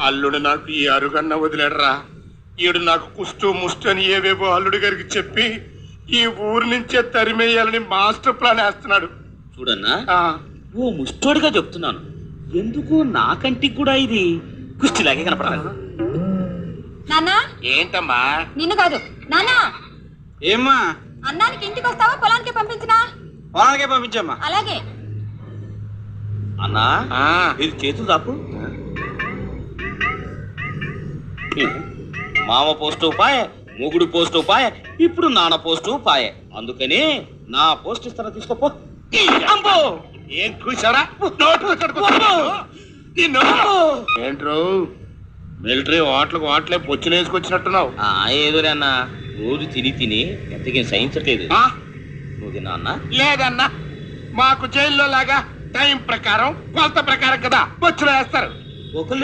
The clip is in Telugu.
అల్లుడు నాకు ఈ అరుగన్న వదిలేడరా. ఈడు నాకు కుష్టు ముష్టు అని ఏవేవో అల్లుడి గారికి చెప్పి ఈ ఊరు నుంచే తరిమేయాలని మాస్టర్ ప్లాన్ వేస్తున్నాడు. చూడన్నా, ఓ ముష్టోడిగా చెప్తున్నాను, ఎందుకు నా కంటికి కూడా ఇది కుష్టిలాగే కనపడలేదు. నాన్నా, ఏంటమ్మా? నిన్ను కాదు నాన్నా. ఏమ్మా? అన్నానికి ఇంటికి వస్తావా పొలానికి పంపించినా? పొలానికే పంపించమ్మా. అలాగే. అన్నా, మీరు చేతులు దాపు. మామ పోస్టు పాయ, మొగుడు పోస్టు పాయ, ఇప్పుడు నాన్న పోస్టు పాయ. అందుకని నా పోస్ట్ ఇస్తారా, తీసుకోపో. ఏం కూర్చోరా? ఏంట్రో మిలిటరీ హోటలే పొచ్చులు వేసుకొచ్చినట్టున్నావు. ఏదోలే అన్న, రోజు తిని తిని ఎంతకీ సహించట్లేదు. నువ్వు తిన్నా అన్న? లేదన్నా, మాకు జైల్లో లాగా టైం ప్రకారం కొలత ప్రకారం కదా పొచ్చులు వేస్తారు. ఒకళ్ళు